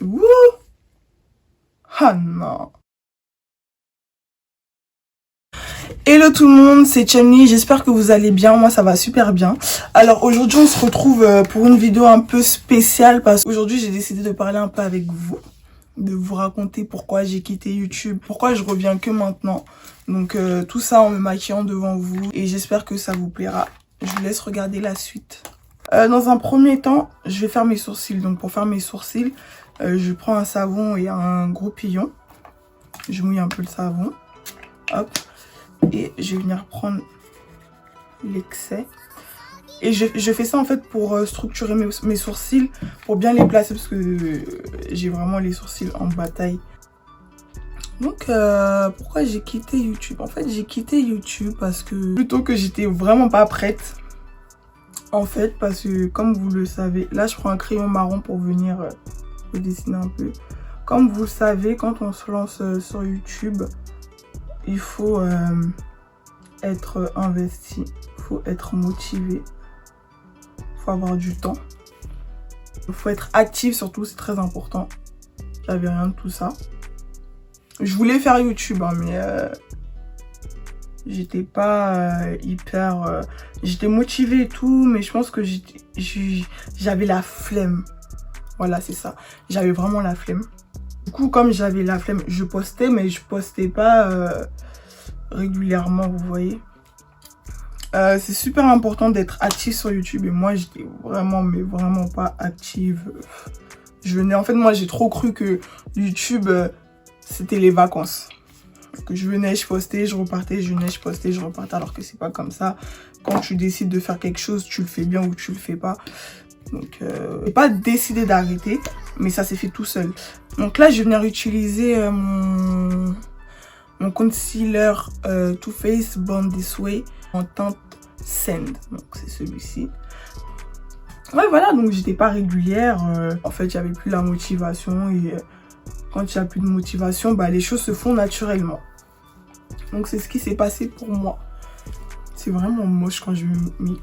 Wouh! Ah non. Hello tout le monde, c'est Chun-Li, j'espère que vous allez bien, moi ça va super bien. Alors aujourd'hui on se retrouve pour une vidéo un peu spéciale parce qu'aujourd'hui j'ai décidé de parler un peu avec vous, de vous raconter pourquoi j'ai quitté YouTube, pourquoi je reviens que maintenant. Donc tout ça en me maquillant devant vous et j'espère que ça vous plaira. Je vous laisse regarder la suite. Dans un premier temps, je vais faire mes sourcils. Donc pour faire mes sourcils, je prends un savon et un gros pillon. Je mouille un peu le savon. Hop. Et je vais venir prendre l'excès. Et je fais ça en fait pour structurer mes sourcils, pour bien les placer parce que j'ai vraiment les sourcils en bataille. Donc pourquoi j'ai quitté YouTube? En fait j'ai quitté YouTube parce que plutôt que j'étais vraiment pas prête. En fait parce que comme vous le savez, là je prends un crayon marron pour venir dessiner un peu. Comme vous le savez, quand on se lance sur YouTube, il faut être investi, il faut être motivé, il faut avoir du temps, il faut être actif surtout, c'est très important. J'avais rien de tout ça. Je voulais faire YouTube, hein, mais j'étais pas hyper... j'étais motivée et tout, mais je pense que j'avais la flemme. Voilà, c'est ça. J'avais vraiment la flemme. Du coup, comme j'avais la flemme, je postais, mais je postais pas régulièrement, vous voyez. C'est super important d'être actif sur YouTube et moi, j'étais vraiment, mais vraiment pas active. En fait, moi, j'ai trop cru que YouTube, c'était les vacances. Que je venais, je postais, je repartais, je venais, je postais, je repartais, alors que c'est pas comme ça. Quand tu décides de faire quelque chose, tu le fais bien ou tu le fais pas. Donc, j'ai pas décidé d'arrêter, mais ça s'est fait tout seul. Donc là, je vais venir utiliser mon concealer Too Faced Born This Way en teinte Sand. Donc c'est celui-ci. Ouais, voilà, donc j'étais pas régulière. En fait, j'avais plus la motivation et quand il n'y a plus de motivation, bah, les choses se font naturellement. Donc c'est ce qui s'est passé pour moi. C'est vraiment moche quand je me mets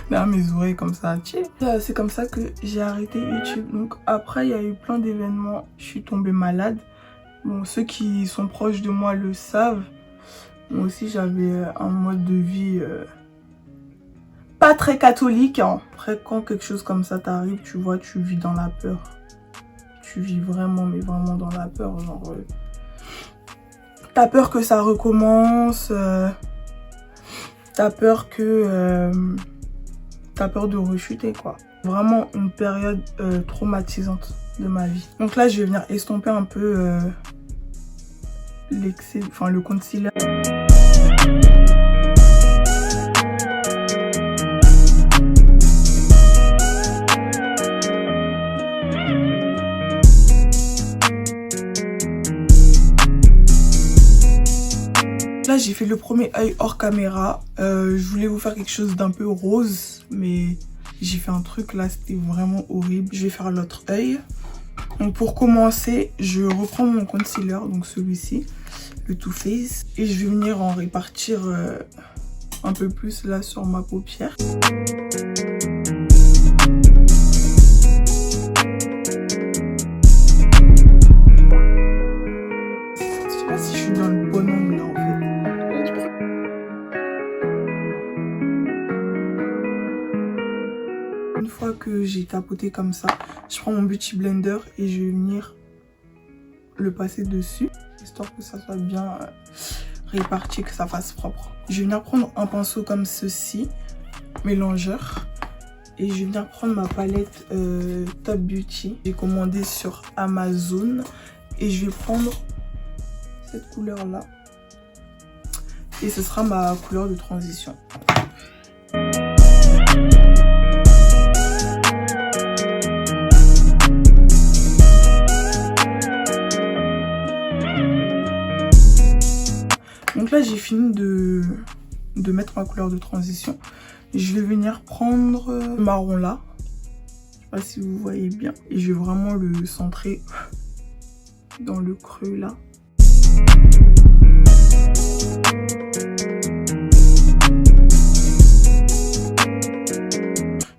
derrière mes oreilles comme ça. C'est comme ça que j'ai arrêté YouTube. Donc après, il y a eu plein d'événements. Je suis tombée malade. Bon, ceux qui sont proches de moi le savent. Moi aussi, j'avais un mode de vie pas très catholique. Hein. Après, quand quelque chose comme ça t'arrive, tu vois, tu vis dans la peur. Tu vis vraiment, mais vraiment dans la peur. Genre, t'as peur que ça recommence. T'as peur que... t'as peur de rechuter, quoi. Vraiment une période traumatisante de ma vie. Donc là, je vais venir estomper un peu l'excès, enfin le concealer. Là, j'ai fait le premier œil hors caméra. Je voulais vous faire quelque chose d'un peu rose, mais j'ai fait un truc là, c'était vraiment horrible. Je vais faire l'autre œil. Donc pour commencer, je reprends mon concealer, donc celui-ci, le Too Faced, et je vais venir en répartir un peu plus là sur ma paupière. Je sais pas si je suis dans le bon angle là en fait. Une fois que j'ai tapoté comme ça, je prends mon Beauty Blender et je vais venir le passer dessus, histoire que ça soit bien réparti, que ça fasse propre. Je vais venir prendre un pinceau comme ceci, mélangeur, et je vais venir prendre ma palette Top Beauty. J'ai commandé sur Amazon et je vais prendre cette couleur là. Et ce sera ma couleur de transition. Donc là, j'ai fini de mettre ma couleur de transition. Je vais venir prendre le marron là. Je sais pas si vous voyez bien. Et je vais vraiment le centrer dans le creux là.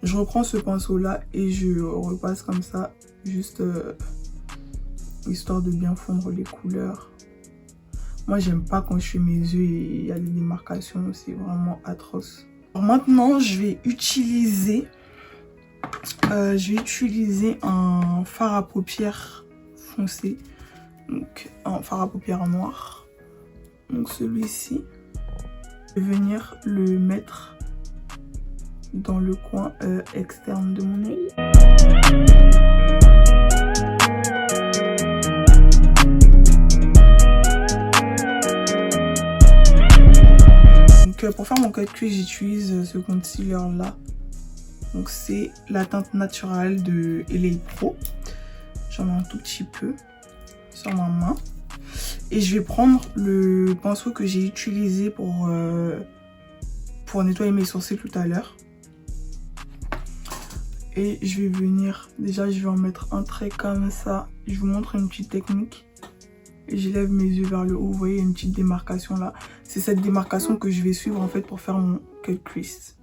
Je reprends ce pinceau là et je repasse comme ça, juste histoire de bien fondre les couleurs. Moi j'aime pas quand je fais mes yeux et il y a des démarcations, c'est vraiment atroce. Alors maintenant je vais utiliser un fard à paupières foncé, donc un fard à paupières noir. Donc celui-ci, je vais venir le mettre dans le coin externe de mon œil. Donc pour faire mon cut crease, j'utilise ce concealer là. Donc c'est la teinte naturelle de LA Pro. J'en ai un tout petit peu sur ma main. Et je vais prendre le pinceau que j'ai utilisé pour nettoyer mes sourcils tout à l'heure. Et je vais venir, déjà je vais en mettre un trait comme ça. Je vous montre une petite technique. Et j'élève mes yeux vers le haut, vous voyez, il y a une petite démarcation là. C'est cette démarcation que je vais suivre en fait pour faire mon cut crease.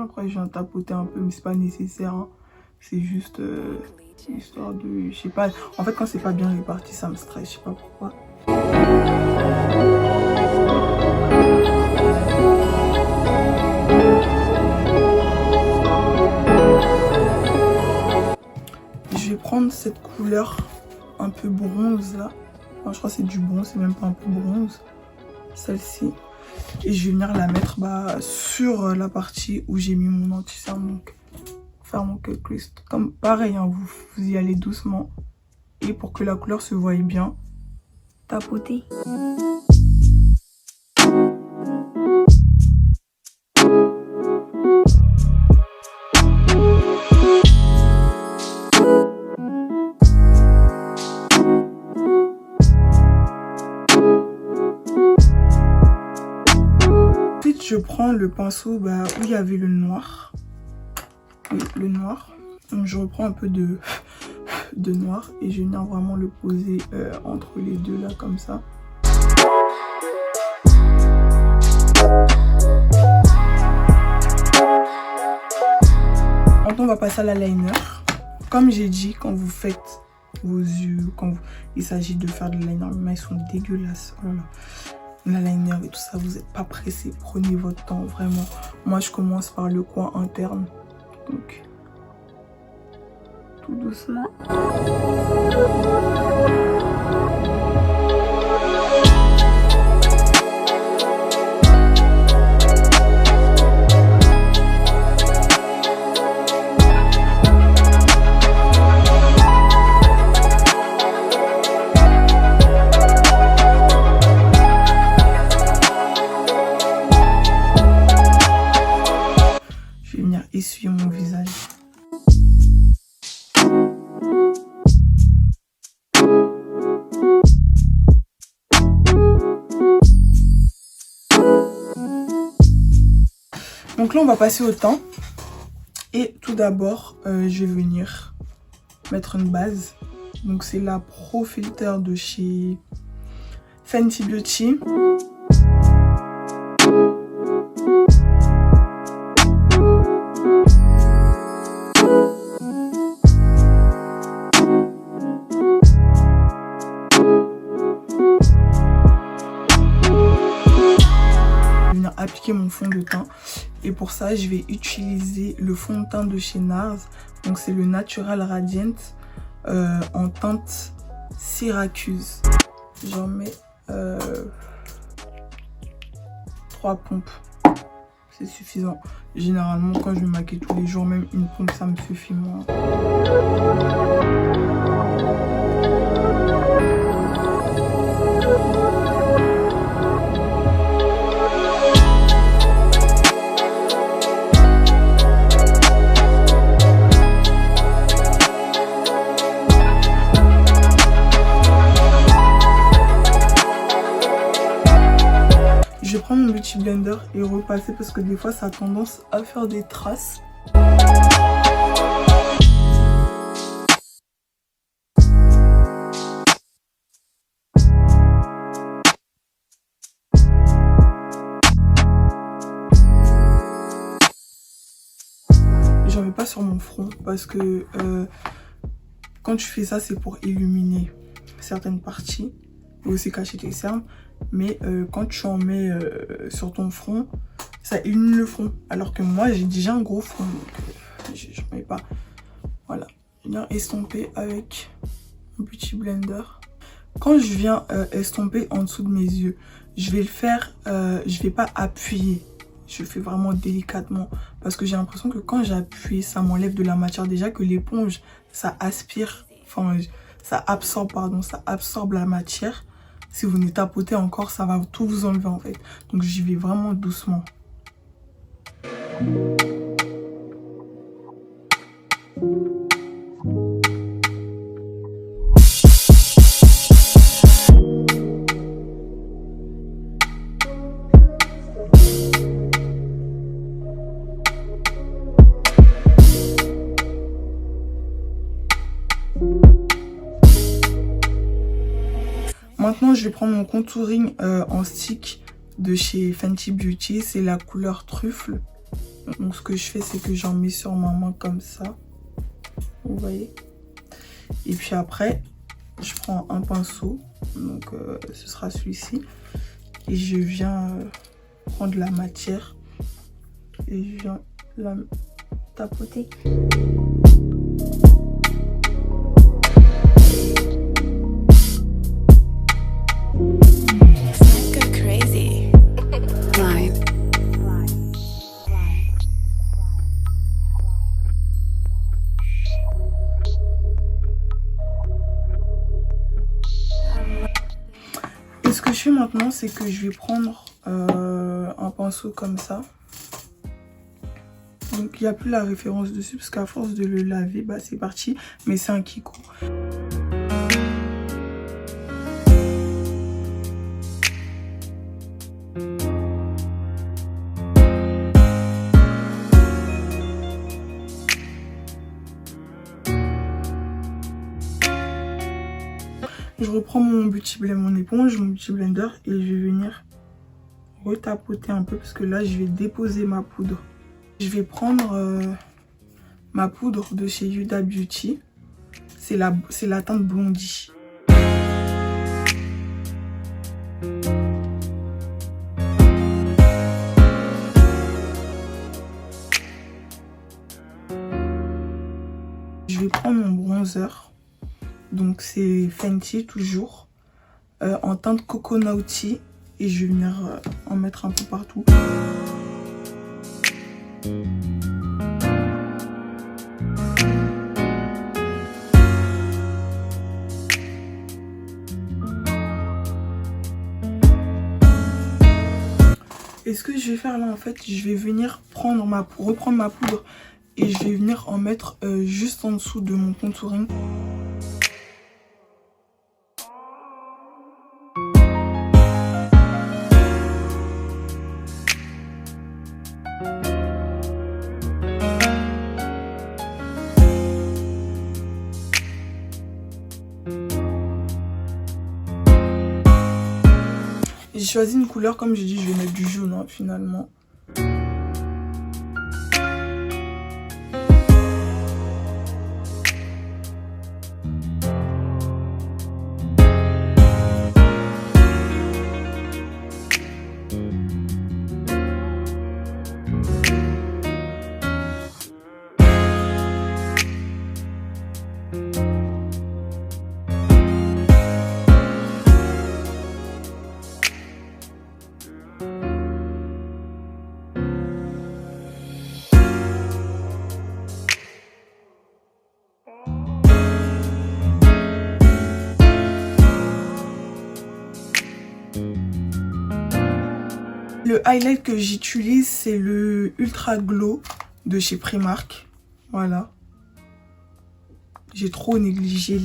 Après je viens tapoter un peu, mais c'est pas nécessaire, hein. C'est juste histoire de, je sais pas, en fait quand c'est pas bien réparti ça me stresse, je sais pas pourquoi. Je vais prendre cette couleur un peu bronze là, enfin, je crois que c'est du bronze, c'est même pas un peu bronze, celle-ci, et je vais venir la mettre sur la partie où j'ai mis mon anti-cerne, donc faire mon cut crease. Comme pareil, hein, vous y allez doucement, et pour que la couleur se voie bien, tapotez. Je prends le pinceau où il y avait le noir. Oui, le noir. Donc je reprends un peu de noir et je viens vraiment le poser entre les deux là comme ça. Maintenant on va passer à l'eyeliner. Comme j'ai dit, quand vous faites vos yeux, il s'agit de faire de l'eyeliner, mais ils sont dégueulasses. Oh là là. L'eyeliner et tout ça, vous n'êtes pas pressé, prenez votre temps vraiment. Moi je commence par le coin interne, donc tout doucement. Essuyer mon visage. Donc là on va passer au teint et tout d'abord je vais venir mettre une base. Donc c'est la Pro Filter de chez Fenty Beauty. Appliquer mon fond de teint et pour ça je vais utiliser le fond de teint de chez NARS, donc c'est le Natural Radiant en teinte Syracuse. J'en mets 3 pompes, c'est suffisant. Généralement quand je me maquille tous les jours, même une pompe ça me suffit moi. Je vais prendre mon Beauty Blender et repasser parce que des fois ça a tendance à faire des traces. ton front parce que quand tu fais ça, c'est pour illuminer certaines parties et aussi cacher tes cernes. Mais quand tu en mets sur ton front, ça illumine le front. Alors que moi, j'ai déjà un gros front, donc je ne mets pas. Voilà, je viens estomper avec un petit blender. Quand je viens estomper en dessous de mes yeux, je vais le faire, je vais pas appuyer. Je le fais vraiment délicatement parce que j'ai l'impression que quand j'appuie, ça m'enlève de la matière. Déjà que l'éponge, ça aspire, enfin, ça absorbe, pardon, ça absorbe la matière. Si vous ne tapotez encore, ça va tout vous enlever en fait. Donc j'y vais vraiment doucement. Maintenant, je vais prendre mon contouring en stick de chez Fenty Beauty. C'est la couleur truffe. Donc, ce que je fais, c'est que j'en mets sur ma main comme ça. Vous voyez? Et puis après, je prends un pinceau. Donc, ce sera celui-ci. Et je viens prendre la matière. Et je viens la tapoter. Et ce que je fais maintenant, c'est que je vais prendre un pinceau comme ça. Donc il n'y a plus la référence dessus parce qu'à force de le laver, bah, c'est parti. Mais c'est un Kiko. Je reprends mon beauty blender, mon éponge, mon beauty blender et je vais venir retapoter un peu parce que là je vais déposer ma poudre. Je vais prendre ma poudre de chez Huda Beauty. C'est la teinte Blondie. Je vais prendre mon bronzer. Donc c'est Fenty toujours. En teinte Coconutty. Et je vais venir en mettre un peu partout. Et ce que je vais faire là, en fait, je vais venir reprendre ma poudre et je vais venir en mettre juste en dessous de mon contouring. J'ai choisi une couleur, comme j'ai dit, je vais mettre du jaune hein, finalement. Le highlight que j'utilise, c'est le Ultra Glow de chez Primark. Voilà. J'ai trop négligé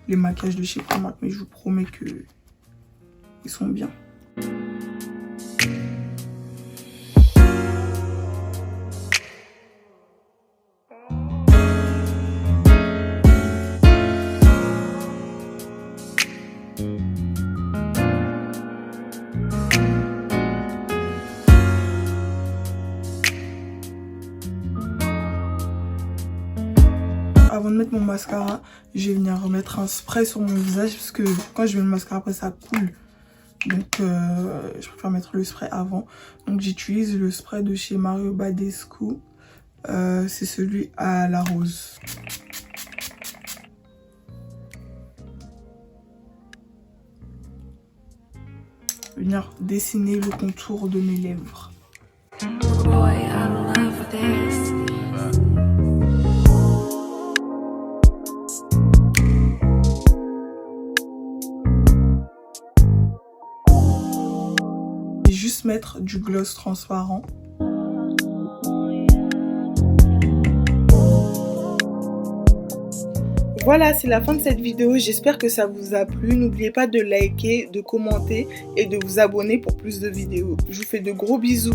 les maquillages de chez Primark, mais je vous promets que ils sont bien. Avant de mettre mon mascara, je vais venir remettre un spray sur mon visage parce que quand je mets le mascara après ça coule. Donc je préfère mettre le spray avant. Donc j'utilise le spray de chez Mario Badescu. C'est celui à la rose. Venir dessiner le contour de mes lèvres. Boy, I love this. Et juste mettre du gloss transparent. Voilà, c'est la fin de cette vidéo. J'espère que ça vous a plu. N'oubliez pas de liker, de commenter et de vous abonner pour plus de vidéos. Je vous fais de gros bisous.